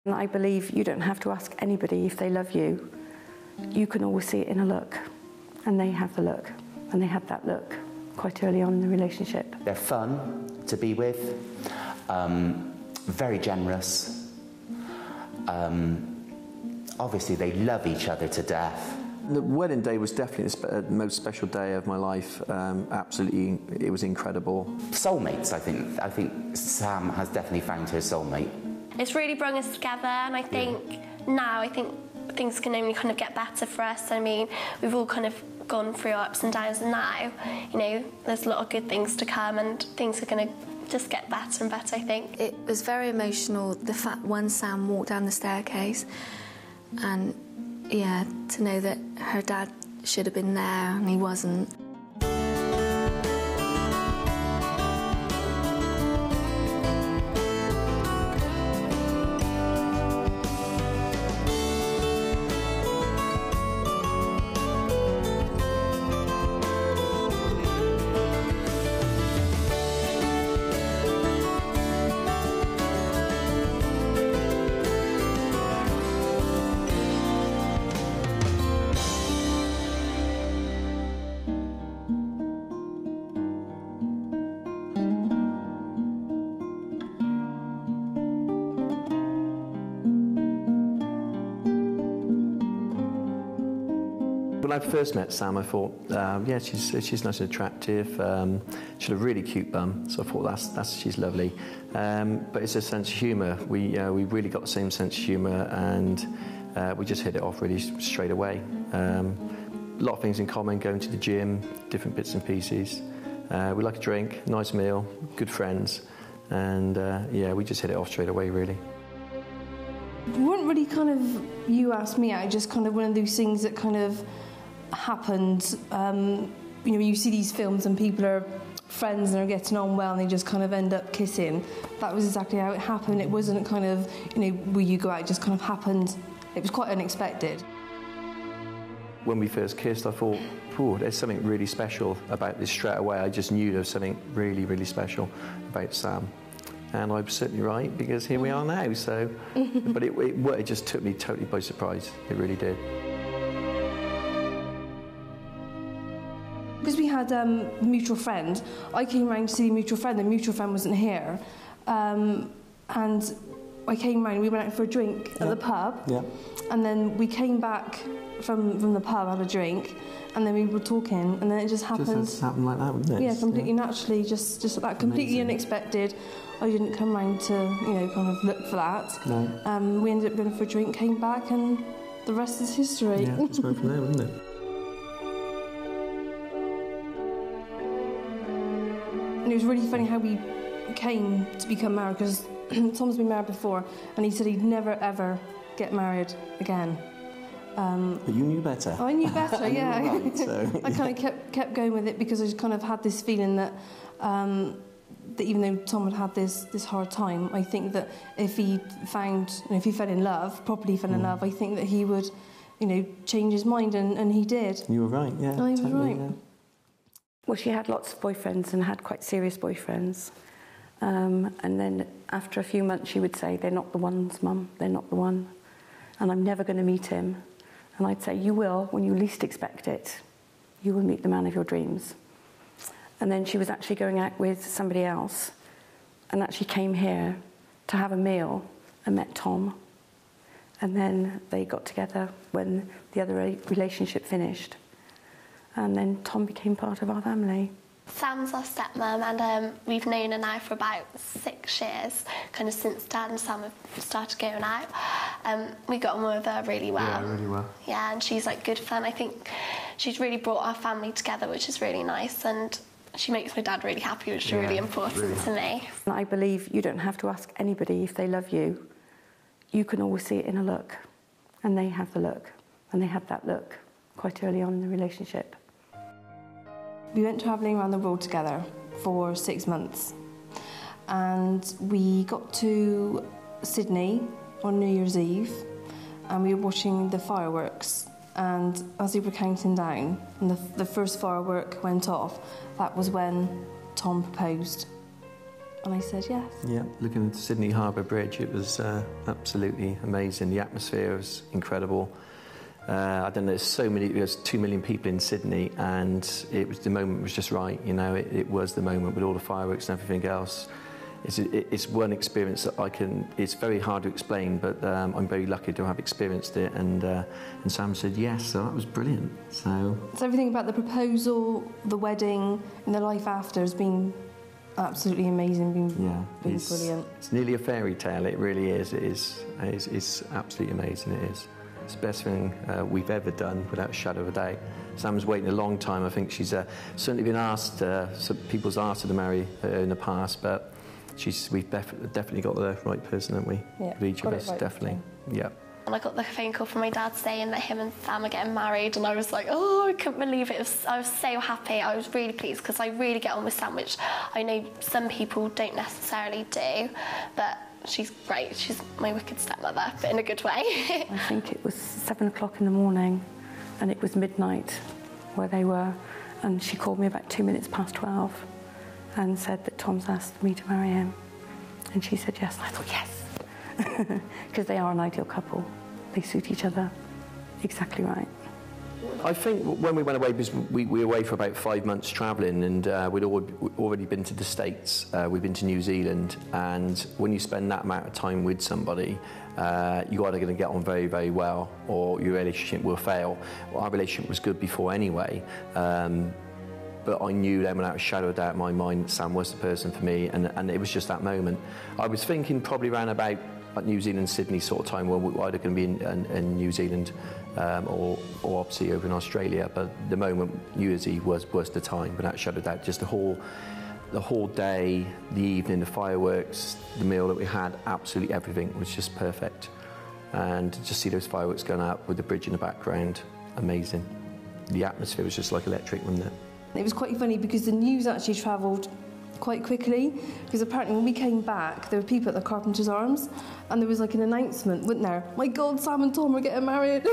And I believe you don't have to ask anybody if they love you. You can always see it in a look, and they have the look, and they had that look quite early on in the relationship. They're fun to be with, very generous. Obviously they love each other to death. The wedding day was definitely the most special day of my life. Absolutely, it was incredible. Soulmates, I think Sam has definitely found her soulmate. It's really brought us together, and I think now things can only kind of get better for us. I mean, we've all kind of gone through our ups and downs, and now, you know, there's a lot of good things to come, and things are going to just get better and better, I think. It was very emotional, the fact when Sam walked down the staircase, and yeah, to know that her dad should have been there and he wasn't. When I first met Sam, I thought, yeah, she's nice and attractive. She had a really cute bum, so I thought she's lovely. But it's a sense of humour. We really got the same sense of humour, and we just hit it off really straight away. A lot of things in common: going to the gym, different bits and pieces. We like a drink, nice meal, good friends, and yeah, we just hit it off straight away, really. It wasn't really kind of you asked me out, just kind of one of those things that kind of happened. You know, you see these films and people are friends and are getting on well and they just kind of end up kissing. That was exactly how it happened. It wasn't kind of, you know, will you go out, it just kind of happened. It was quite unexpected. When we first kissed, I thought, oh, there's something really special about this straight away. I just knew there was something really, really special about Sam. And I was certainly right, because here we are now, so... But it just took me totally by surprise. It really did. Because we had a mutual friend, I came round to see the mutual friend wasn't here. And I came round, we went out for a drink at the pub. Yeah. And then we came back from the pub, had a drink, and then we were talking, and then it just happened. Just happened like that, wouldn't it? Yeah, completely naturally, just like that, completely unexpected. I didn't come round to, you know, kind of look for that. No. We ended up going for a drink, came back, and the rest is history. Yeah, just went from there, wouldn't it? And it was really funny how we came to become married, because Tom's been married before, and he said he'd never ever get married again. But you knew better. I knew better, yeah. Right, so. I kind of kept going with it, because I just kind of had this feeling that that even though Tom had had this hard time, I think that if he found, you know, if he fell in love, properly fell in love, I think that he would, you know, change his mind, and he did. You were right, yeah. I was right. Yeah. Well, she had lots of boyfriends and had quite serious boyfriends. And then after a few months she would say, they're not the ones, Mum, they're not the one. And I'm never going to meet him. And I'd say, you will, when you least expect it. You will meet the man of your dreams. And then she was actually going out with somebody else and actually came here to have a meal and met Tom. And then they got together when the other relationship finished. And then Tom became part of our family. Sam's our stepmom, and we've known her now for about 6 years, kind of since Dad and Sam have started going out. We got on with her really well. Yeah, really well. Yeah, and she's like good fun. I think she's really brought our family together, which is really nice, and she makes my dad really happy, which is really important to me. I believe you don't have to ask anybody if they love you. You can always see it in a look, and they have the look, and they had that look quite early on in the relationship. We went travelling around the world together for 6 months, and we got to Sydney on New Year's Eve, and we were watching the fireworks, and as we were counting down and the first firework went off, that was when Tom proposed. And I said yes. Yeah, looking at Sydney Harbour Bridge, it was absolutely amazing. The atmosphere was incredible. I don't know, there's 2 million people in Sydney, and the moment was just right, you know, it was the moment with all the fireworks and everything else. It's one experience that it's very hard to explain, but I'm very lucky to have experienced it, and Sam said yes, so that was brilliant. So everything about the proposal, the wedding, and the life after has been absolutely amazing, been brilliant. It's nearly a fairy tale, it really is. It's absolutely amazing, it is. It's the best thing we've ever done, without a shadow of a doubt. Sam's waiting a long time. I think she's certainly been asked, some people's asked her to marry her in the past, but we've definitely got the right person, haven't we? Yeah, for each of us, right definitely. Yeah. And I got the phone call from my dad saying that him and Sam are getting married, and I was like, oh, I couldn't believe it. I was so happy. I was really pleased because I really get on with Sam, which I know some people don't necessarily do, but she's great. She's my wicked stepmother, but in a good way. I think it was 7 o'clock in the morning, and it was midnight where they were, and she called me about 2 minutes past 12 and said that Tom's asked me to marry him. And she said yes, and I thought yes, because they are an ideal couple. They suit each other exactly right. I think when we went away, because we were away for about 5 months travelling, and we'd already been to the States, we'd been to New Zealand, and when you spend that amount of time with somebody, you're either going to get on very, very well, or your relationship will fail. Well, our relationship was good before anyway, but I knew then without a shadow of doubt in my mind Sam was the person for me, and it was just that moment. I was thinking probably around about New Zealand, Sydney sort of time, where we're either going to be in New Zealand or obviously over in Australia, but the moment New Year's Eve was the time, without a shadow of doubt. Just the whole day, the evening, the fireworks, the meal that we had, absolutely everything was just perfect. And to just see those fireworks going up with the bridge in the background, amazing. The atmosphere was just like electric, wasn't it? It was quite funny because the news actually travelled quite quickly, because apparently when we came back there were people at the Carpenter's Arms, and there was like an announcement, wasn't there? My God, Sam and Tom are getting married.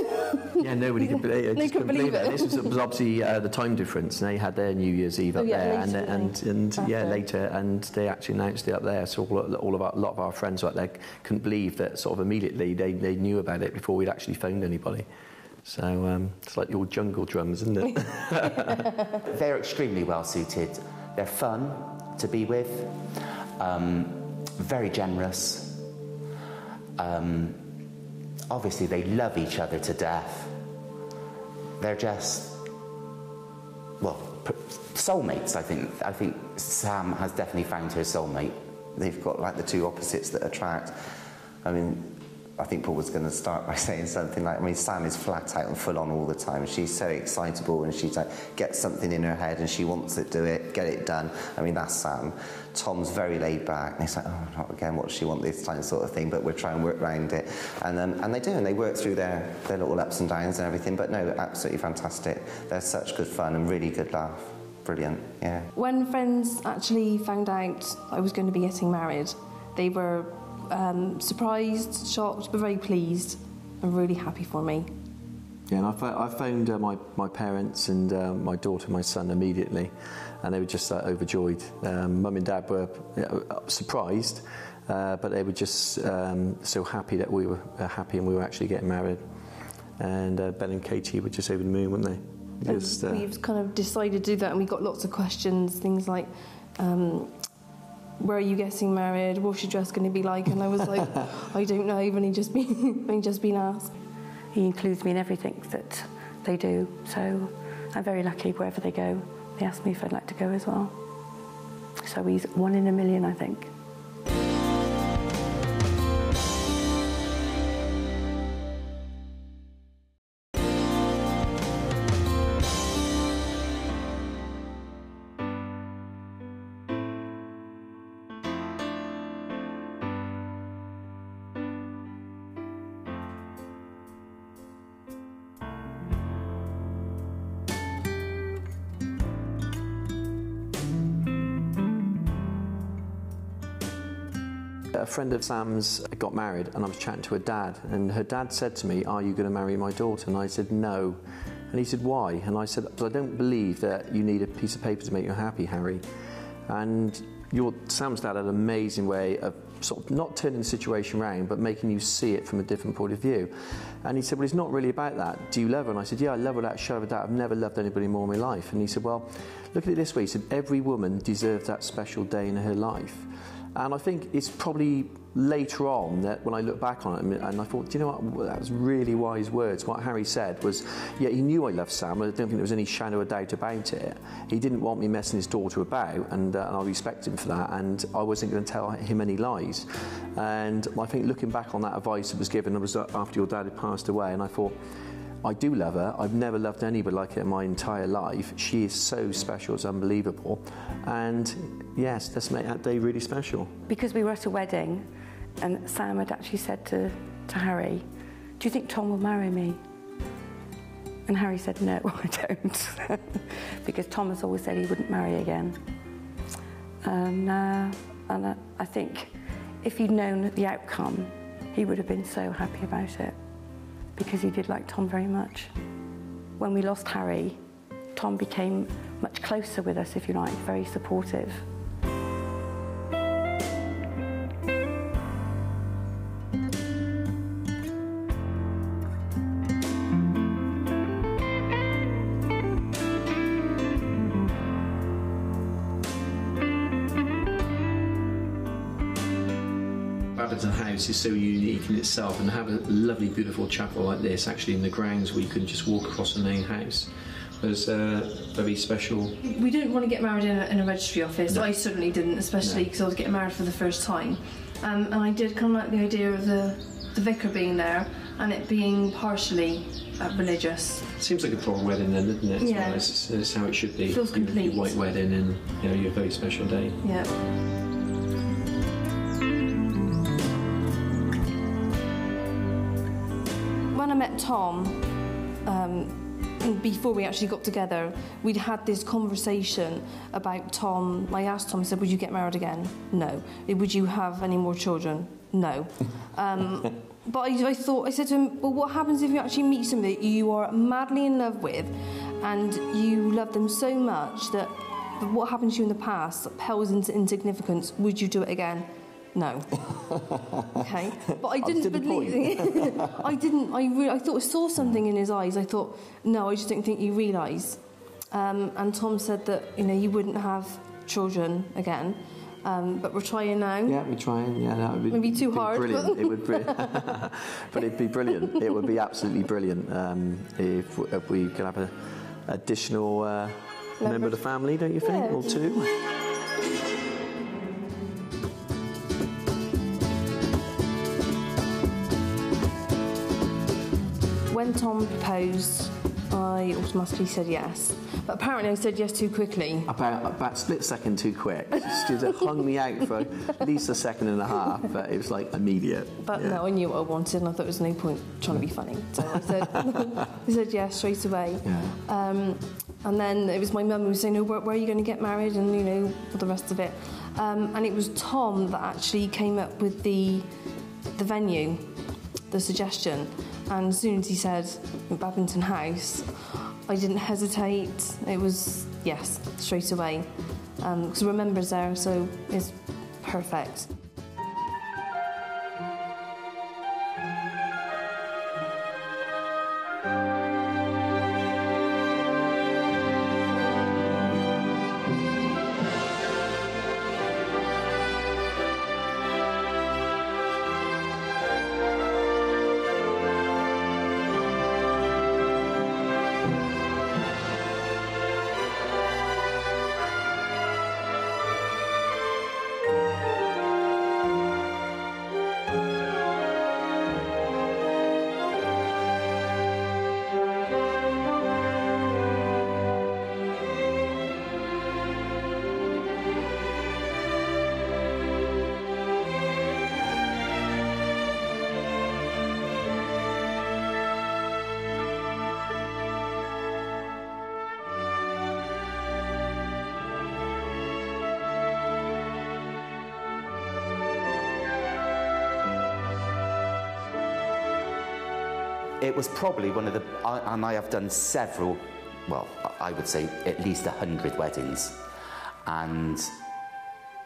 Yeah, nobody could believe it. They couldn't believe it. This was obviously the time difference. They had their New Year's Eve up there, later, and they actually announced it up there. So a lot of our friends up there couldn't believe that. Sort of immediately they knew about it before we'd actually phoned anybody. So it's like the old jungle drums, isn't it? They're extremely well suited. They're fun to be with, very generous. Obviously they love each other to death. They're just, well, soulmates, I think. I think Sam has definitely found her soulmate. They've got like the two opposites that attract. I mean, I think Paul was going to start by saying something like, I mean, Sam is flat out and full on all the time. She's so excitable, and she's like, gets something in her head and she wants to do it, get it done. I mean, that's Sam. Tom's very laid back, and he's like, oh, not again, what does she want this time, sort of thing, but we're trying to work around it. And they do, and they work through their little ups and downs and everything, but no, absolutely fantastic. They're such good fun and really good laugh. Brilliant, yeah. When friends actually found out I was going to be getting married, they were surprised, shocked, but very pleased and really happy for me. Yeah, and I phoned my parents and my daughter and my son immediately, and they were just overjoyed. Mum and Dad were surprised, but they were just so happy that we were happy and we were actually getting married. And Ben and Katie were just over the moon, weren't they? We've kind of decided to do that, and we got lots of questions, things like, where are you getting married? What's your dress going to be like? And I was like, I don't know, I've only just been asked. He includes me in everything that they do, so I'm very lucky wherever they go. They ask me if I'd like to go as well. So he's 1 in a million, I think. A friend of Sam's got married, and I was chatting to her dad, and her dad said to me, are you going to marry my daughter? And I said, no. And he said, why? And I said, because I don't believe that you need a piece of paper to make you happy, Harry. And Sam's dad had an amazing way of sort of not turning the situation around, but making you see it from a different point of view. And he said, well, it's not really about that. Do you love her? And I said, yeah, I love her without a shadow of a doubt. I've never loved anybody more in my life. And he said, well, look at it this way. He said, every woman deserves that special day in her life. And I think it's probably later on that when I look back on it, and I thought, do you know what, that was really wise words. What Harry said was, yeah, he knew I loved Sam. I don't think there was any shadow of doubt about it. He didn't want me messing his daughter about, and I respect him for that, and I wasn't going to tell him any lies. And I think looking back on that advice that was given, it was after your dad had passed away, and I thought, I do love her. I've never loved anybody like her in my entire life. She is so special, it's unbelievable. And yes, let's make that day really special. Because we were at a wedding, and Sam had actually said to Harry, do you think Tom will marry me? And Harry said, no, I don't. Because Tom has always said he wouldn't marry again. And I think if he'd known the outcome, he would have been so happy about it, because he did like Tom very much. When we lost Harry, Tom became much closer with us, if you like, very supportive. House is so unique in itself, and to have a lovely beautiful chapel like this actually in the grounds where you can just walk across the main house was very special. We didn't want to get married in a registry office. No. I certainly didn't, especially because I was getting married for the first time, and I did kind of like the idea of the vicar being there and it being partially religious. It seems like a proper wedding then, doesn't it? Yeah. It's how it should be. It feels complete. Your white wedding and, you know, your very special day. Yeah. When I met Tom, before we actually got together, we'd had this conversation about Tom. I asked Tom, I said, would you get married again? No. Would you have any more children? No. But I said to him, well, what happens if you actually meet somebody you are madly in love with and you love them so much that what happened to you in the past pales into insignificance? Would you do it again? No. Okay. But I didn't believe it. I didn't. I thought I saw something in his eyes. I thought, no, I just don't think you realise. And Tom said that, you know, you wouldn't have children again. But we're trying now. Yeah, we're trying. Yeah, that would be maybe too hard. Brilliant. It would be, but it'd be brilliant. It would be absolutely brilliant if we could have an additional member of the family, don't you think, or two? When Tom proposed, I automatically said yes. But apparently I said yes too quickly. About a split second too quick. It hung me out for at least a second and a half, but it was like immediate. But yeah. No, I knew what I wanted and I thought there was no point trying to be funny. So I said yes straight away. Yeah. And then it was my mum who was saying, oh, where are you going to get married? And, you know, all the rest of it. And it was Tom that actually came up with the venue, the suggestion. And as soon as he said Babington House, I didn't hesitate. It was yes, straight away. Because Remember's there, so it's perfect. It was probably one of the, and I have done several, well, I would say at least 100 weddings, and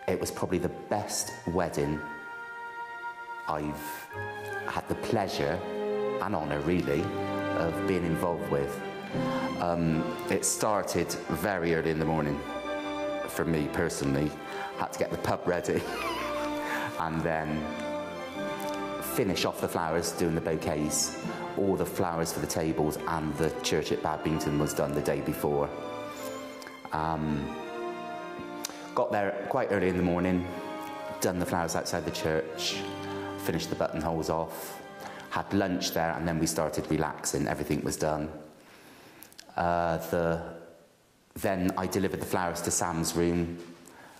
it was probably the best wedding I've had the pleasure and honour, really, of being involved with. It started very early in the morning for me personally. Had to get the pub ready and then finish off the flowers, doing the bouquets. All the flowers for the tables and the church at Badminton was done the day before. Got there quite early in the morning, done the flowers outside the church, finished the buttonholes off, had lunch there, and then we started relaxing. Everything was done. Then I delivered the flowers to Sam's room,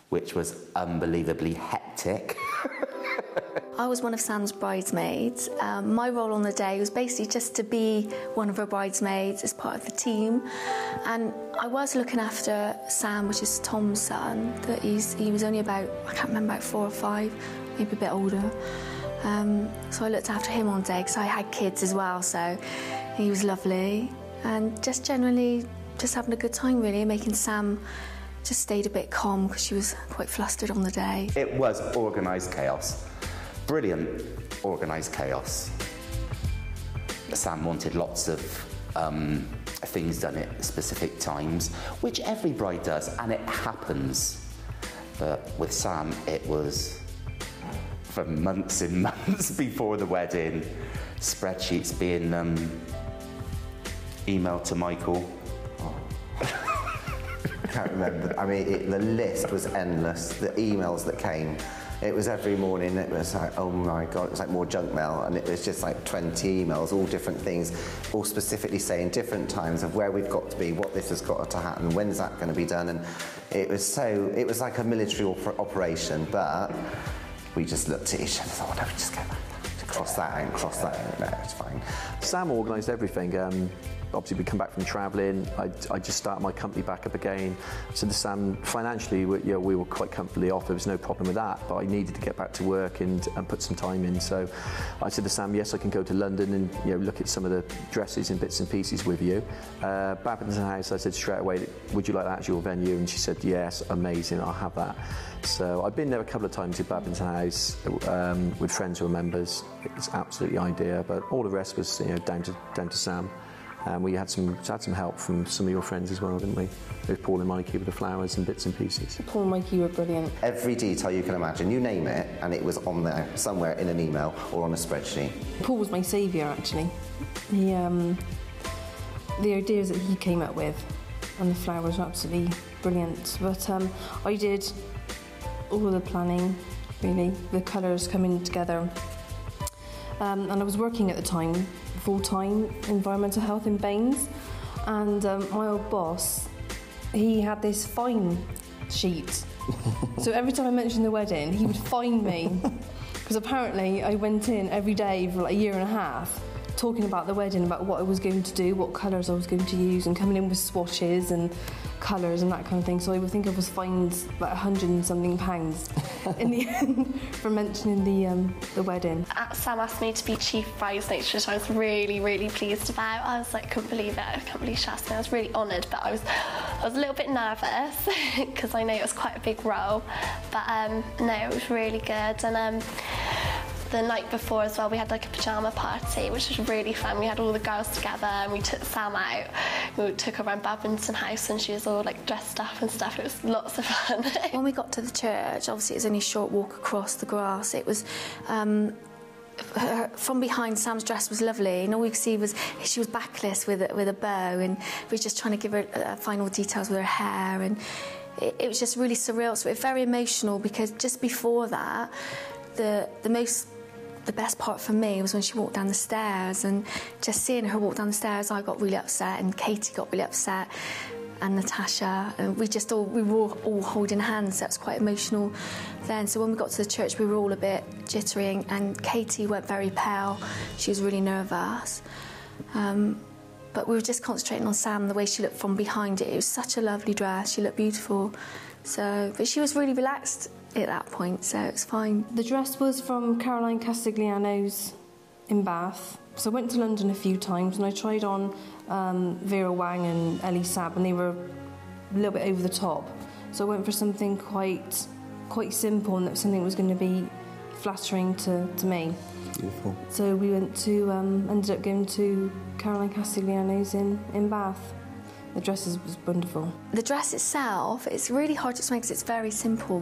which was unbelievably hectic. I was one of Sam's bridesmaids. My role on the day was basically just to be one of her bridesmaids as part of the team. And I was looking after Sam, which is Tom's son. He was only about, I can't remember, about 4 or 5, maybe a bit older. So I looked after him on day because I had kids as well, so he was lovely. And just generally just having a good time, really, making Sam just stayed a bit calm because she was quite flustered on the day. It was organised chaos. Brilliant organised chaos. Sam wanted lots of things done at specific times, which every bride does, and it happens. But with Sam, it was for months and months before the wedding, spreadsheets being emailed to Michael. I can't remember. I mean, the list was endless. The emails that came, it was every morning. It was like, oh my God, it was like more junk mail, and it was just like 20 emails, all different things, all specifically saying different times of where we've got to be, what this has got to happen, when's that going to be done, and it was like a military operation, but we just looked at each other and thought, no, we just go back. Cross that out, cross that out. No, it's fine. Sam organised everything. Obviously, we come back from travelling. I just started my company back up again. So the Sam, financially, we were quite comfortably off. There was no problem with that. But I needed to get back to work and put some time in. So I said to Sam, yes, I can go to London and look at some of the dresses and bits and pieces with you. Badminton House, I said straight away, would you like that as your venue? And she said, yes, amazing, I'll have that. So I've been there a couple of times at Badminton House with friends who are members. It's absolutely ideal, but all the rest was down to Sam. We had some help from some of your friends as well, didn't we? With Paul and Mikey with the flowers and bits and pieces. Paul and Mikey were brilliant. Every detail you can imagine, you name it, and it was on there somewhere in an email or on a spreadsheet. Paul was my saviour, actually. The ideas that he came up with and the flowers were absolutely brilliant. But I did all of the planning, really, the colours coming together. And I was working at the time, full-time environmental health in Baines, and my old boss, he had this fine sheet. So every time I mentioned the wedding, he would fine me, because apparently I went in every day for like a year and a half talking about the wedding, about what I was going to do, what colours I was going to use, and coming in with swatches and colours and that kind of thing. So I would think I was fined like £100 and something in the end for mentioning the wedding. Sam asked me to be chief bridesmaid, which I was really, really pleased about. I was like, couldn't believe it. I can't believe she asked me. I was really honoured, but I was a little bit nervous because I know it was quite a big role. But no, it was really good. And the night before as well, we had like a pyjama party, which was really fun. We had all the girls together and we took Sam out. We took her around Badminton House and she was all like dressed up and stuff. It was lots of fun. When we got to the church, obviously it was only a short walk across the grass. It was from behind, Sam's dress was lovely, and all we could see was she was backless with a bow, and we were just trying to give her final details with her hair, and it was just really surreal. So it was very emotional, because just before that, the best part for me was when she walked down the stairs, and just seeing her walk down the stairs, I got really upset, and Katie got really upset, and Natasha, and we were all holding hands, so it was quite emotional then. So when we got to the church, we were all a bit jittery, and Katie went very pale. She was really nervous. But we were just concentrating on Sam, the way she looked from behind it. It was such a lovely dress, she looked beautiful. But she was really relaxed at that point, so it's fine. The dress was from Caroline Castigliano's in Bath. So I went to London a few times and I tried on Vera Wang and Ellie Saab, and they were a little bit over the top. So I went for something quite quite simple and that something was going to be flattering to me. Beautiful. So we went to, ended up going to Caroline Castigliano's in Bath. The dress was wonderful. The dress itself, it's really hard to explain because it's very simple,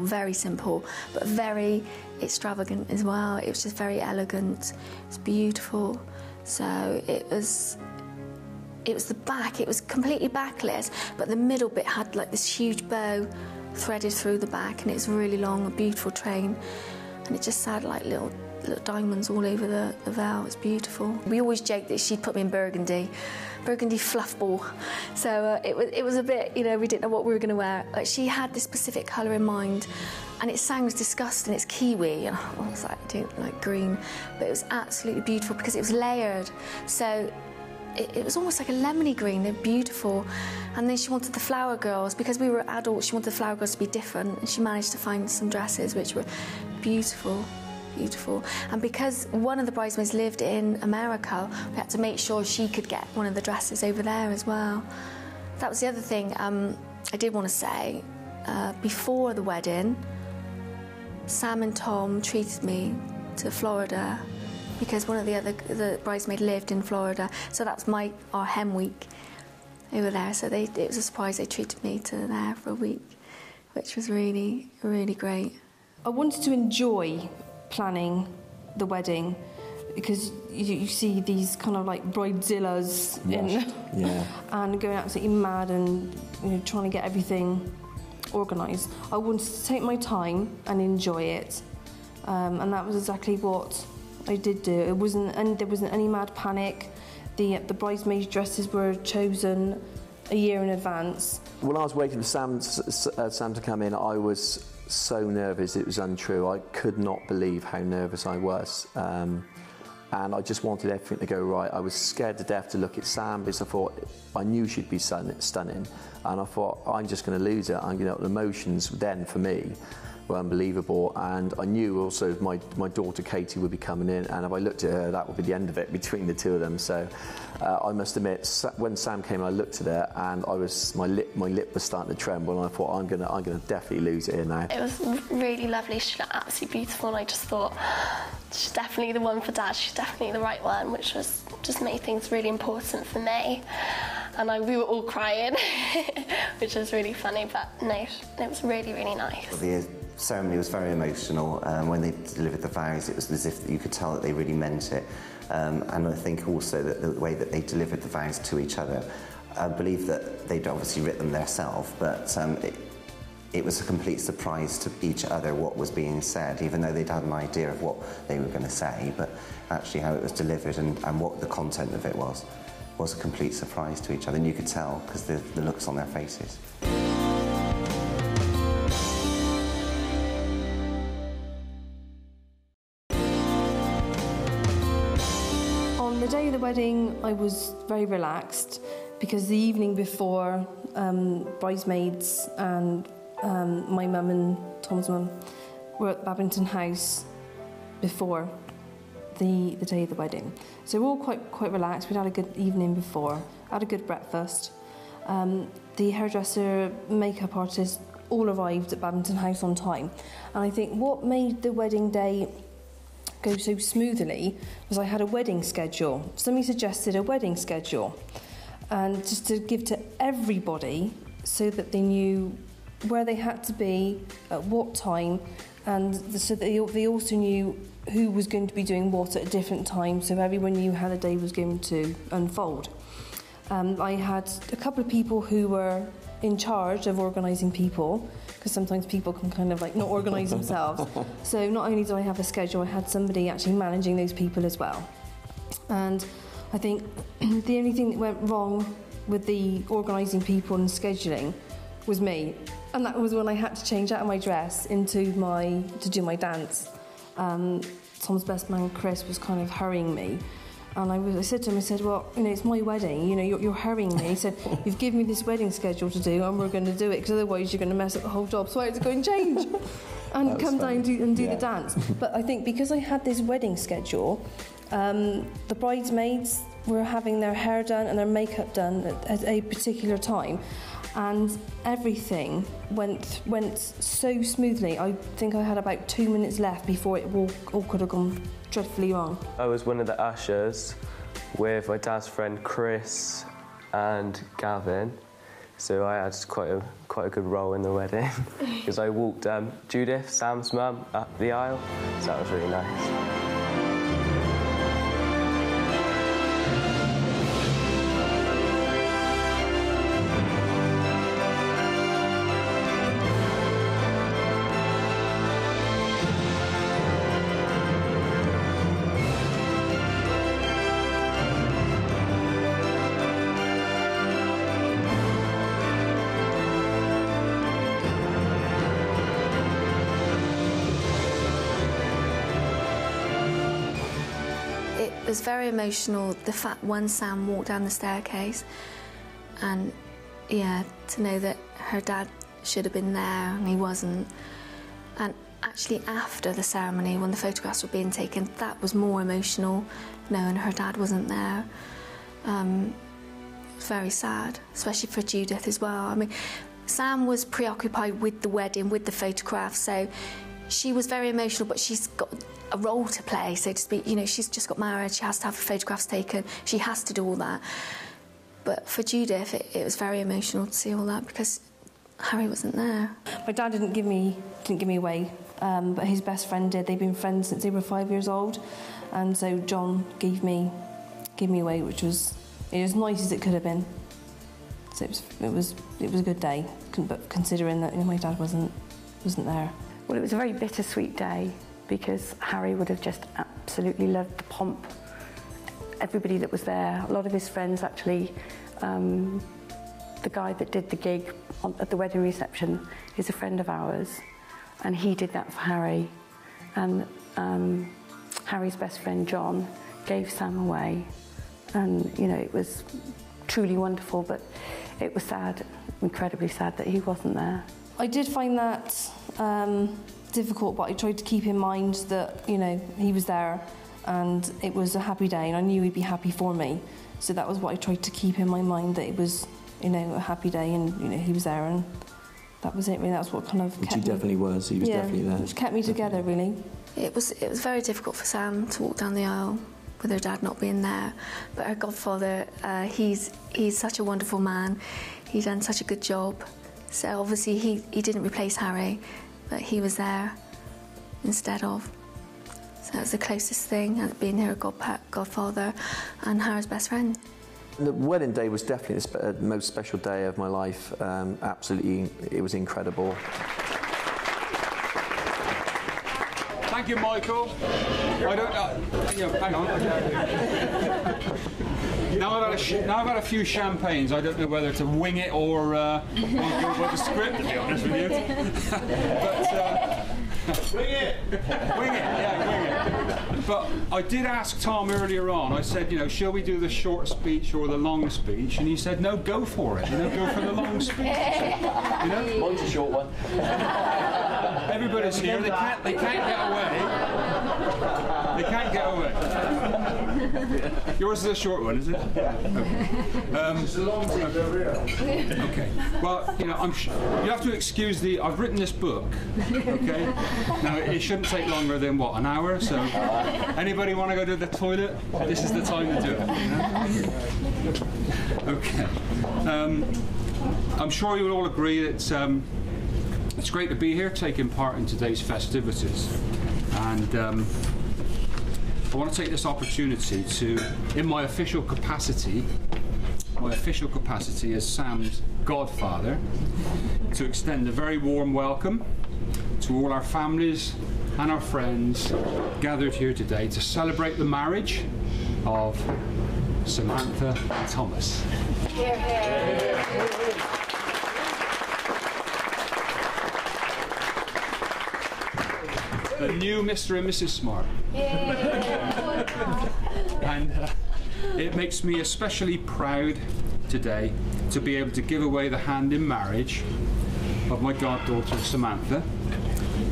but very extravagant as well. It was just very elegant. It's beautiful. So it was the back. It was completely backless, but the middle bit had like this huge bow threaded through the back, and it's really long, a beautiful train, and it just had like little diamonds all over the veil. It's beautiful. We always joked that she'd put me in burgundy fluff ball. So it was a bit, you know, we didn't know what we were going to wear. Like, she had this specific colour in mind, and it sounds disgusting, it's kiwi, and I was like, I don't like green, but it was absolutely beautiful because it was layered. So it was almost like a lemony green. They're beautiful. And then she wanted the flower girls, because we were adults, she wanted the flower girls to be different, and she managed to find some dresses which were beautiful. And because one of the bridesmaids lived in America, we had to make sure she could get one of the dresses over there as well. That was the other thing I did want to say. Before the wedding, Sam and Tom treated me to Florida because one of the bridesmaids lived in Florida, so that was our hem week over there. So it was a surprise. They treated me to there for a week, which was really, really great. I wanted to enjoy planning the wedding because you see these kind of like bridezillas and going absolutely mad and, you know, trying to get everything organised. I wanted to take my time and enjoy it, and that was exactly what I did do. There wasn't any mad panic. The bridesmaids' dresses were chosen a year in advance. When I was waiting for Sam to come in, I was so nervous it was untrue. I could not believe how nervous I was, and I just wanted everything to go right. I was scared to death to look at Sam because I knew she'd be stunning, and I thought, I'm just going to lose it. The emotions then for me were unbelievable, and I knew also my daughter Katie would be coming in, and if I looked at her, that would be the end of it between the two of them. So I must admit, when Sam came, I looked at her, and my lip was starting to tremble, and I thought, I'm gonna definitely lose it here now. It was really lovely. She looked absolutely beautiful, and I just thought, she's definitely the one for Dad. She's definitely the right one, which was just made things really important for me. And we were all crying, which was really funny, but no, it was really, really nice. The ceremony was very emotional. When they delivered the vows, it was as if you could tell that they really meant it. And I think also that the way that they delivered the vows to each other, I believe that they'd obviously written them themselves, but it was a complete surprise to each other what was being said, even though they'd had an idea of what they were going to say, but actually how it was delivered and what the content of it was a complete surprise to each other, and you could tell because the looks on their faces. On the day of the wedding, I was very relaxed because the evening before, bridesmaids and my mum and Tom's mum were at Babington House before the day of the wedding. So we're all quite relaxed. We'd had a good evening before, had a good breakfast. The hairdresser, makeup artist all arrived at Babington House on time. And I think what made the wedding day go so smoothly was I had a wedding schedule. Somebody suggested a wedding schedule, and just to give to everybody so that they knew where they had to be, at what time, and so that they also knew who was going to be doing what at a different time, so everyone knew how the day was going to unfold. I had a couple of people who were in charge of organising people, because sometimes people can kind of like not organise themselves. So not only did I have a schedule, I had somebody actually managing those people as well. And I think the only thing that went wrong with the organising people and scheduling was me. And that was when I had to change out of my dress to do my dance. Tom's best man, Chris, was kind of hurrying me. And I said to him, well, it's my wedding, you're hurrying me. He said, you've given me this wedding schedule to do, and we're going to do it, because otherwise you're going to mess up the whole job. So I had to go and change and come down and do the dance. But I think because I had this wedding schedule, the bridesmaids were having their hair done and their makeup done at a particular time. and everything went so smoothly. I think I had about 2 minutes left before it all could have gone dreadfully wrong. I was one of the ushers with my dad's friend Chris and Gavin, so I had quite a good role in the wedding because I walked Judith, Sam's mum, up the aisle, so that was really nice. It was very emotional, the fact when Sam walked down the staircase, and yeah, to know that her dad should have been there and he wasn't. And actually after the ceremony, when the photographs were being taken, that was more emotional, knowing her dad wasn't there. Very sad, especially for Judith as well. I mean, Sam was preoccupied with the wedding, with the photographs, so she was very emotional, but she's got a role to play, so to speak. You know, she's just got married, she has to have photographs taken, she has to do all that. But for Judith, it was very emotional to see all that because Harry wasn't there. My dad didn't give me away, but his best friend did. They've been friends since they were 5 years old, and so John gave me away, which was as nice as it could have been. So it was a good day, but considering that my dad wasn't there. Well, it was a very bittersweet day because Harry would have just absolutely loved the pomp. Everybody that was there, a lot of his friends actually, the guy that did the gig at the wedding reception is a friend of ours, and he did that for Harry. And Harry's best friend John gave Sam away, and it was truly wonderful, but it was sad, incredibly sad that he wasn't there. I did find that difficult, but I tried to keep in mind that, he was there and it was a happy day and I knew he'd be happy for me. So that was what I tried to keep in my mind, that it was, a happy day and, he was there, and that was it really. That's what kind of kept me... He definitely was, he was definitely there. Which kept me together, really. It was very difficult for Sam to walk down the aisle with her dad not being there. But her godfather, he's such a wonderful man. He's done such a good job. So obviously he didn't replace Harry, but he was there instead of. So that was the closest thing, being her godfather and Harry's best friend. The wedding day was definitely the most special day of my life. Absolutely, it was incredible. Thank you, Michael. I don't hang on. Now I've had a few champagnes. I don't know whether to wing it or go by the script, to be honest with you. But wing it, yeah, wing it. But I did ask Tom earlier on. I said, shall we do the short speech or the long speech? And he said, no, go for it. Go for the long speech. Mine's a short one. Everybody's here. They can't get away. They can't get away. Yours is a short one, is it? It's a long one over here. Okay. Well, you have to excuse I've written this book. Okay. Now it shouldn't take longer than an hour. So, anybody want to go to the toilet? This is the time to do it. Okay. I'm sure you will all agree that it's great to be here, taking part in today's festivities, and I want to take this opportunity to, in my official capacity as Sam's godfather, to extend a very warm welcome to all our families and our friends gathered here today to celebrate the marriage of Samantha and Thomas. Hear, hear. The new Mr. and Mrs. Smart. And it makes me especially proud today to be able to give away the hand in marriage of my goddaughter Samantha,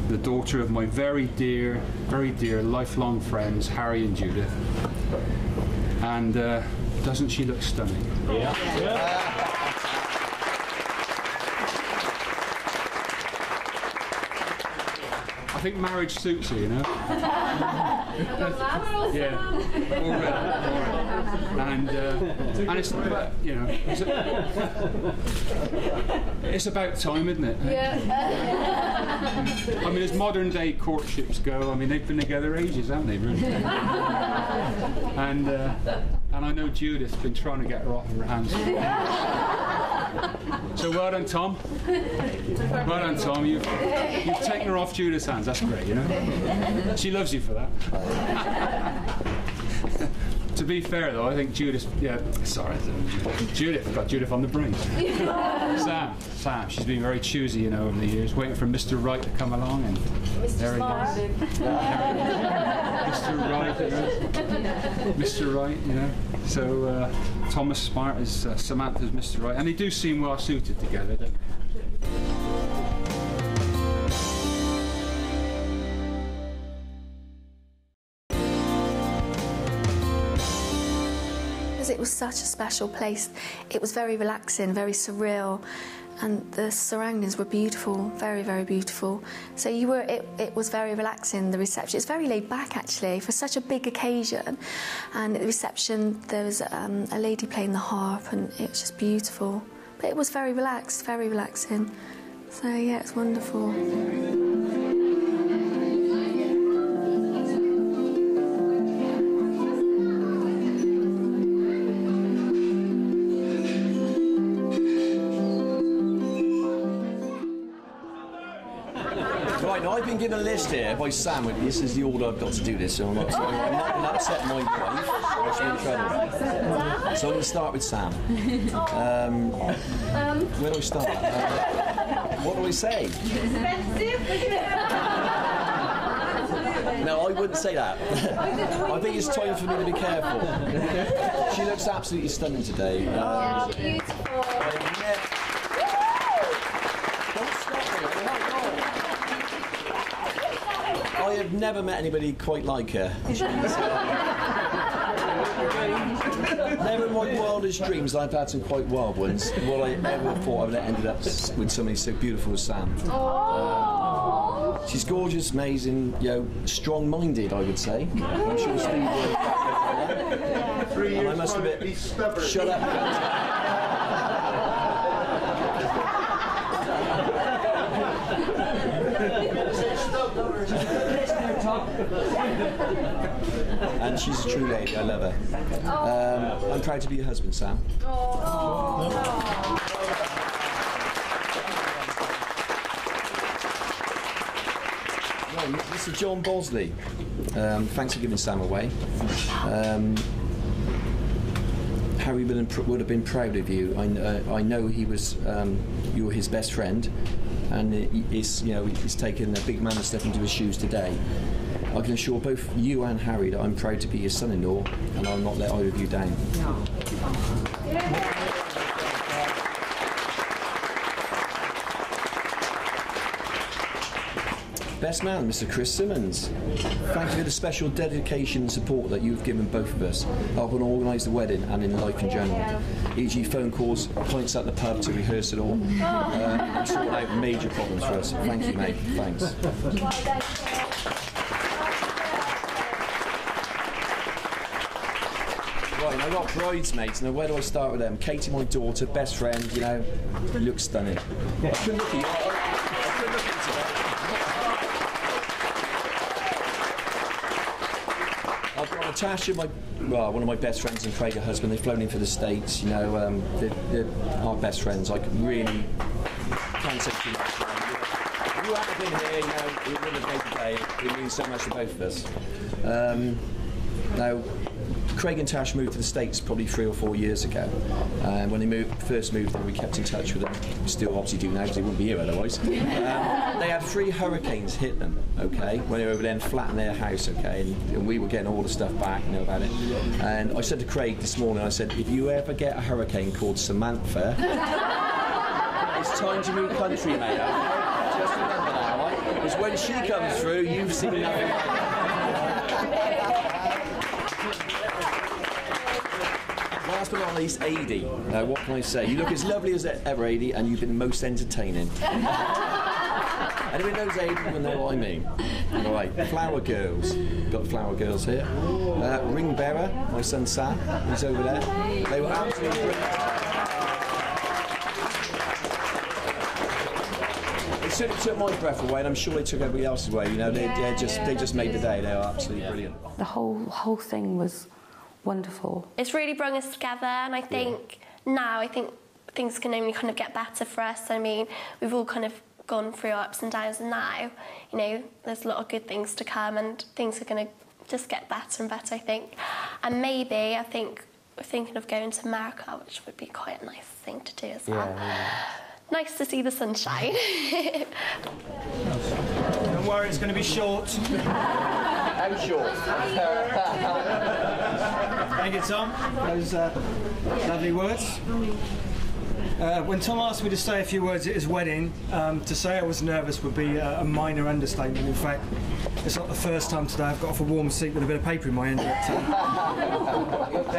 the daughter of my very dear lifelong friends Harry and Judith. And doesn't she look stunning? Yeah. I think marriage suits you, you know. Yeah, already. And it's about, you know, it's about time, isn't it? Yeah. I mean, as modern day courtships go, I mean, they've been together ages, haven't they, really? And I know Judith's been trying to get her off her hands. So well done, Tom. Well done, Tom. You've taken her off Judith's hands. That's great, you know. She loves you for that. To be fair, though, I think Judith got Judith on the brain. Sam, she's been very choosy, you know, over the years, waiting for Mr. Right to come along, and there he goes. Mr. Right, you know. Mr. Right, you know. So Thomas Smart is Samantha's Mr. Right, and they do seem well suited together, don't they? It was such a special place. It was very relaxing, very surreal, and the surroundings were beautiful, very, very beautiful. So it was very relaxing, the reception. It's very laid back, actually, for such a big occasion. And at the reception, there was a lady playing the harp, and it was just beautiful. But it was very relaxed, very relaxing. So, yeah, it's wonderful. I've been given a list here by Sam. This is the order I've got to do this, so I'm not going to upset my wife. Or she'll be in trouble. So I'm going to start with Sam. Where do I start? What do I say? No, I wouldn't say that. I think it's time for me to be careful. She looks absolutely stunning today. Beautiful. I have never met anybody quite like her. Never in my wildest dreams, I've had some quite wild ones. What I ever thought I would have ended up with somebody so beautiful as Sam. She's gorgeous, amazing, you know, strong-minded, I would say. I'm sure Steve would back up for that. And I must admit, shut up. And she's a true lady, I love her. I'm proud to be your husband, Sam. Mr. John Bosley, thanks for giving Sam away. Harry would have been proud of you. I know he was, you were his best friend, and he's taken a big man of step into his shoes today. I can assure both you and Harry that I'm proud to be your son-in-law, and I'll not let either of you down. Best man, Mr. Chris Simmons. Thank you for the special dedication and support that you've given both of us, helping organise the wedding and in life in general. E.g. phone calls, pints at the pub to rehearse it all, and sorting out major problems for us. Thank you, mate. Thanks. Right, and I've got bridesmaids. Now, where do I start with them? Katie, my daughter, best friend, you know, looks stunning. I couldn't look at you. I couldn't look at you today. I've got Natasha, one of my best friends, and Craig, her husband. They've flown in for the States. You know, they're our best friends. I really can't say too much. You haven't been here, you know, it wouldn't have made the day. It means so much to both of us. Now, Craig and Tash moved to the States probably 3 or 4 years ago. When they first moved there, we kept in touch with them. We still obviously do now because they wouldn't be here otherwise. They had 3 hurricanes hit them, okay, when they were over there and flattened their house, okay, and we were getting all the stuff back, you know about it. And I said to Craig this morning, I said, if you ever get a hurricane called Samantha, it's time to move country, mate. Just remember that, all right? Because when she comes through, you've seen nothing like that. Last but not least, Adi. Now, what can I say? You look as lovely as ever, Adi, and you've been most entertaining. Anyone knows Aiden will know what I mean. All right, Flower Girls. Got Flower Girls here. Ring Bearer, my son Sam, he's over there. They were absolutely brilliant. It certainly took my breath away, and I'm sure they took everybody else's away. You know, they just made the day. They are absolutely brilliant. The whole thing was wonderful. It's really brought us together, and I think now things can only kind of get better for us. I mean, we've all kind of gone through our ups and downs, and now, you know, there's a lot of good things to come, and things are going to just get better and better, I think. And maybe, I think, we're thinking of going to America, which would be quite a nice thing to do as well. Nice to see the sunshine. Don't worry, it's going to be short. How short? Thank you, Tom. Those lovely words. When Tom asked me to say a few words at his wedding, to say I was nervous would be a minor understatement. In fact, it's not the first time today I've got off a warm seat with a bit of paper in my hand. There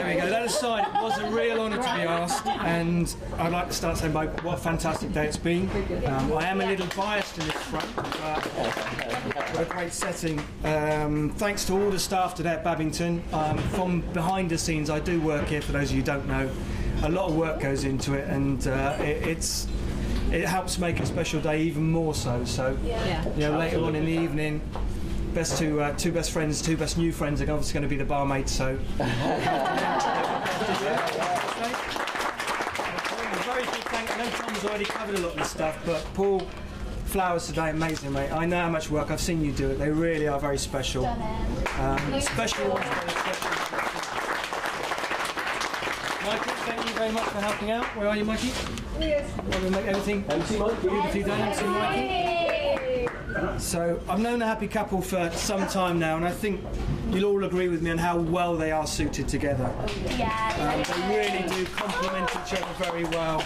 we go. That aside, it was a real honour to be asked, and I'd like to start saying by what a fantastic day it's been. I am a little biased in this front, but what a great setting. Thanks to all the staff today at Babington. From behind the scenes, I do work here, for those of you who don't know. A lot of work goes into it, and it helps make a special day even more so. So, you know, later on in the evening, two best friends, two best new friends are obviously going to be the barmaids. So, very big thank. I know Tom's already covered a lot of this stuff, but Paul, flowers today, amazing, mate. I know how much work. I've seen you do it. They really are very special. Especially ones that are special. Mikey, thank you very much for helping out. Where are you, Mikey? Yes. We'll make everything beautifully done. MC Mikey. So I've known a happy couple for some time now, and I think you'll all agree with me on how well they are suited together. Yeah. They really do complement each other very well.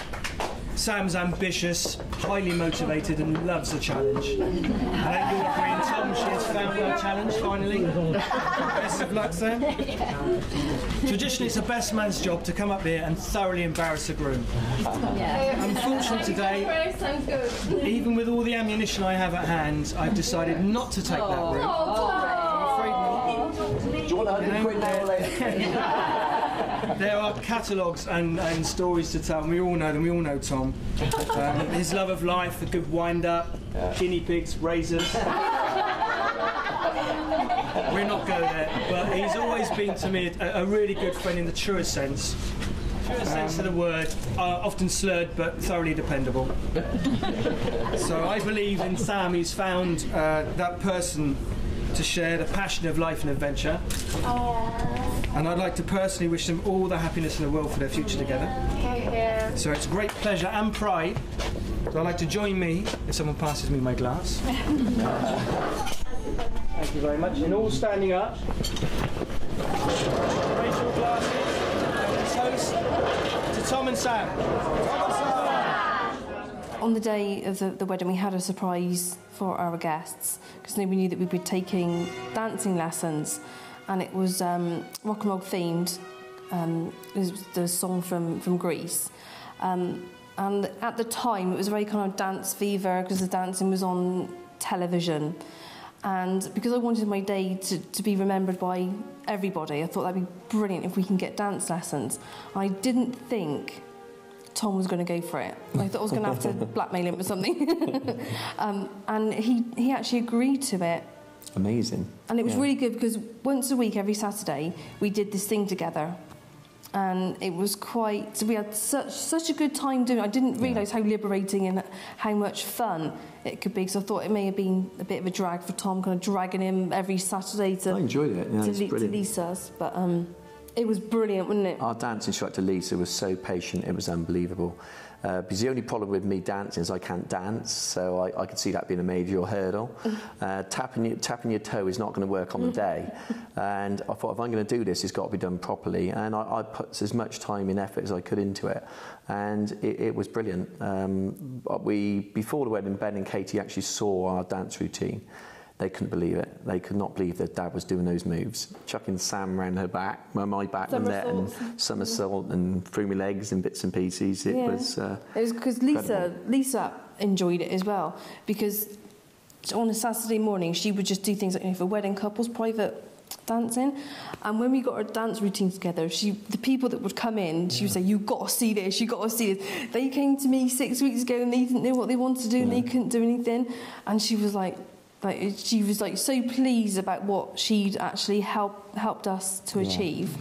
Sam's ambitious, highly motivated, and loves a challenge. I think you'll agree, and Tom, she has found her challenge finally. Best of luck, Sam. Traditionally, it's a best man's job to come up here and thoroughly embarrass a groom. Unfortunately today, even with all the ammunition I have at hand, I've decided not to take that route. I'm afraid not. Do you want 100 quid now later? There are catalogues and stories to tell, and we all know them. We all know Tom. His love of life, a good wind-up, guinea pigs, razors. We're not going there, but he's always been to me a really good friend in the truest sense. Truest sense of the word, often slurred but thoroughly dependable. So I believe in Sam. He's found that person to share the passion of life and adventure. And I'd like to personally wish them all the happiness in the world for their future together. So it's a great pleasure and pride. So I'd like to join me if someone passes me my glass. Thank you very much. And all standing up. Raise your glasses. Toast to Tom and Sam. On the day of the wedding, we had a surprise for our guests because we knew that we'd be taking dancing lessons, and it was rock and roll themed. It was the song from Greece, and at the time it was very kind of dance fever because the dancing was on television, and because I wanted my day to be remembered by everybody, I thought that'd be brilliant if we can get dance lessons. I didn't think Tom was going to go for it. I thought I was going to have to blackmail him or something. And he actually agreed to it. Amazing. And it was really good because once a week, every Saturday, we did this thing together. And it was quite... So we had such a good time doing it. I didn't realise how liberating and how much fun it could be, because I thought it may have been a bit of a drag for Tom, kind of dragging him every Saturday to... I enjoyed it. Yeah, to Lisa's. But... it was brilliant, wasn't it? Our dance instructor, Lisa, was so patient, it was unbelievable. Because the only problem with me dancing is I can't dance, so I could see that being a major hurdle. Tapping your toe is not going to work on the day. And I thought, if I'm going to do this, it's got to be done properly. And I put as much time and effort as I could into it. And it was brilliant. Before the wedding, Ben and Katie actually saw our dance routine. They couldn't believe it. They could not believe that Dad was doing those moves. Chucking Sam around her back, my back and there, and somersault and through my legs and bits and pieces. It was because Lisa enjoyed it as well, because on a Saturday morning, she would just do things like, you know, for wedding couples, private dancing. And when we got our dance routine together, the people that would come in, she would say, "You got to see this, you got to see this." They came to me 6 weeks ago and they didn't know what they wanted to do and they couldn't do anything. And she was like so pleased about what she'd actually helped us to achieve.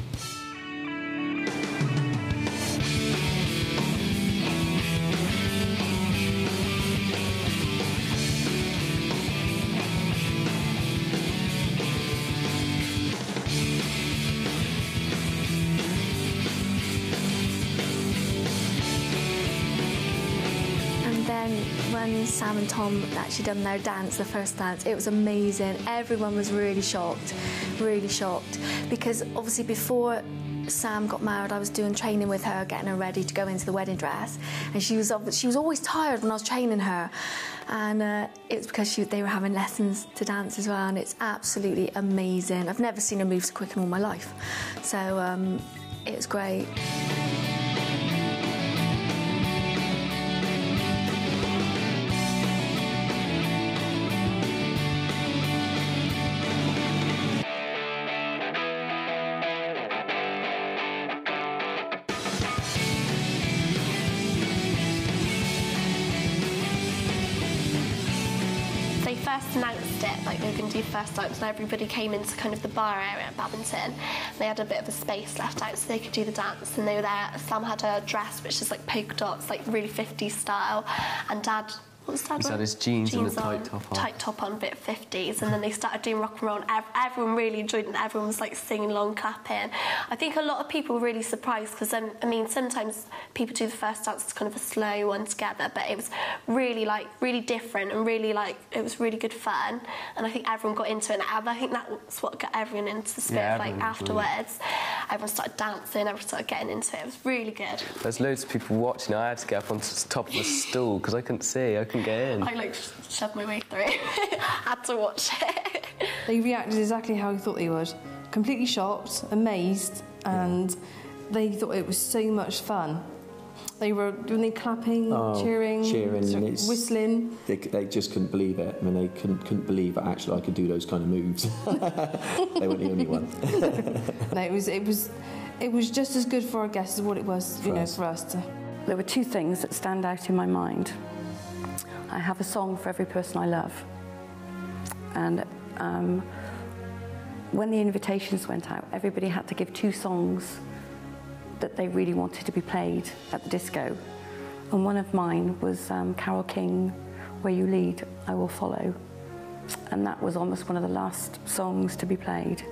When Sam and Tom actually done their dance, the first dance, it was amazing. Everyone was really shocked, because obviously before Sam got married, I was doing training with her, getting her ready to go into the wedding dress, and she was always tired when I was training her, and it's because they were having lessons to dance as well, and it's absolutely amazing. I've never seen her move so quick in all my life, so it was great. Announced it, like they were going to do first dance, and everybody came into kind of the bar area at Babington. They had a bit of a space left out so they could do the dance, and they were there. Sam had a dress which is like polka dots, like really 50s style, and Dad, what was Dad? He's had his jeans and the tight top on. Tight top on, bit 50s, and then they started doing rock and roll, and everyone really enjoyed it, and everyone was like singing along, clapping. I think a lot of people were really surprised, because I mean, sometimes people do the first dance as kind of a slow one together, but it was really different, and really it was really good fun, and I think everyone got into it, and I think that's what got everyone into the spirit. Like afterwards, everyone started dancing, everyone started getting into it. It was really good. There's loads of people watching. I had to get up on the top of the stool because I couldn't see. I couldn't get in. I shoved my way through. Had to watch it. They reacted exactly how I thought they would. Completely shocked, amazed, and they thought it was so much fun. They were clapping, cheering, whistling. They just couldn't believe it. I mean, they couldn't believe that actually I could do those kind of moves. They weren't the only one. No, it was just as good for our guests as what it was, for us to. There were two things that stand out in my mind. I have a song for every person I love, and when the invitations went out, everybody had to give 2 songs that they really wanted to be played at the disco, and one of mine was Carole King, "Where You Lead, I Will Follow," and that was almost one of the last songs to be played.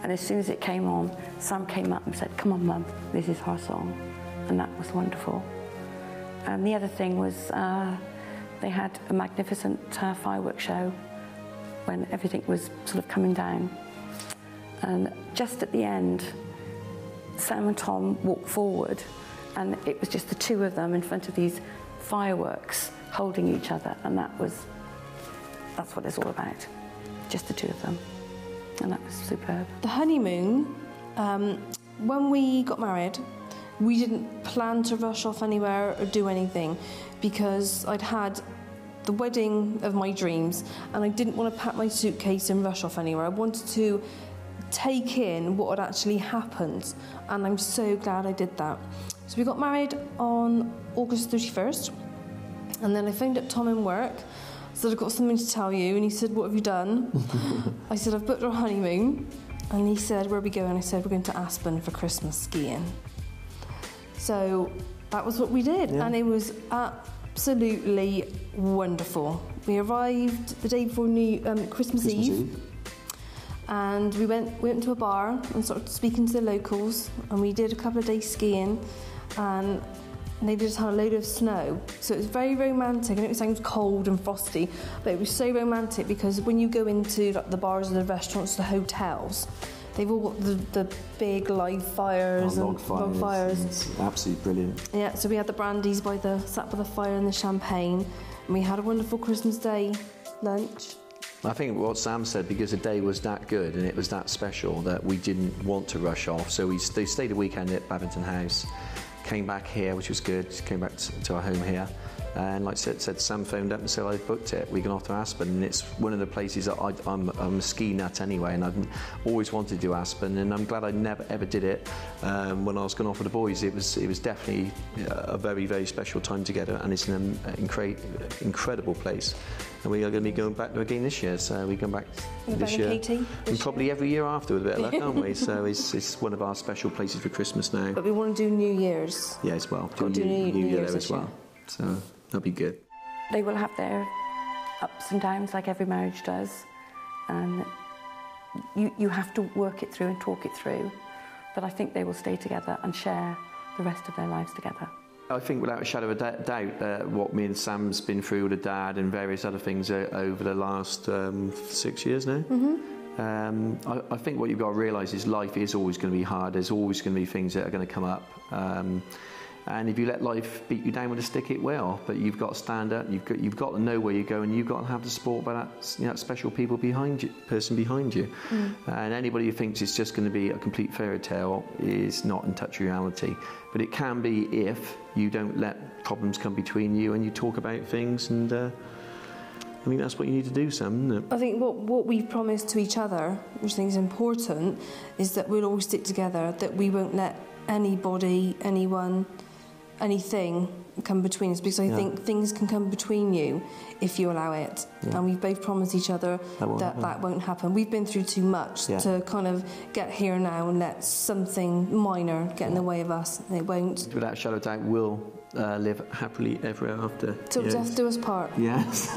And as soon as it came on, Sam came up and said, "Come on, Mum, this is our song," and that was wonderful. And the other thing was they had a magnificent fireworks show when everything was sort of coming down. And just at the end, Sam and Tom walked forward, and it was just the 2 of them in front of these fireworks holding each other, and that's what it's all about. Just the 2 of them. And that was superb. The honeymoon, when we got married, we didn't plan to rush off anywhere or do anything, because I'd had the wedding of my dreams and I didn't want to pack my suitcase and rush off anywhere. I wanted to take in what had actually happened, and I'm so glad I did that. So we got married on August 31st, and then I phoned up Tom in work, said, "I've got something to tell you," and he said, "What have you done?" I said, "I've booked our honeymoon," and he said, "Where are we going?" I said, "We're going to Aspen for Christmas skiing." So that was what we did, and it was absolutely wonderful. We arrived the day before Christmas Eve, and we went to a bar and started speaking to the locals, and we did a couple of days skiing, and they just had a load of snow, so it was very romantic. I know it sounds cold and frosty, but it was so romantic, because when you go into the bars and the restaurants, the hotels, they've all got the big live fires and log fires. It's absolutely brilliant. Yeah, so we had the brandies sat by the fire and the champagne, and we had a wonderful Christmas Day lunch. I think what Sam said, because the day was that good and it was that special, that we didn't want to rush off. So they stayed a weekend at Babington House, came back here, which was good, came back to our home here, And like I said, Sam phoned up and said, I've booked it, we can off to Aspen. And it's one of the places that I'm a ski nut anyway, and I've always wanted to do Aspen, and I'm glad I never ever did it when I was going off with the boys. It was definitely a very, very special time together, and it's an incredible place. And we are going to be going back there again this year, so we come back this year. Katie, and probably every year after with a bit of luck, aren't we? So it's one of our special places for Christmas now. But we want to do New Year's. Yeah, as well. Do New Year Year's there as well. So that'll be good. They will have their ups and downs like every marriage does, and you have to work it through and talk it through, but I think they will stay together and share the rest of their lives together. I think without a shadow of a doubt what me and Sam's been through with the dad and various other things over the last 6 years now. I think what you've got to realise is life is always going to be hard. There's always going to be things that are going to come up. And if you let life beat you down with a stick, it will. But you've got to stand up. You've got to know where you're going. You've got to have the support by that special person behind you. And anybody who thinks it's just going to be a complete fairy tale is not in touch with reality. But it can be if you don't let problems come between you and you talk about things. And I think that's what you need to do, Sam, isn't it? I think what we've promised to each other, which I think is important, is that we'll all stick together. That we won't let anybody, anyone, anything come between us, because I think things can come between you if you allow it. And we've both promised each other that won't happen. We've been through too much to kind of get here now and let something minor get in the way of us. It won't. Without a shadow of doubt, we'll live happily ever after. Till death do us part. Yes.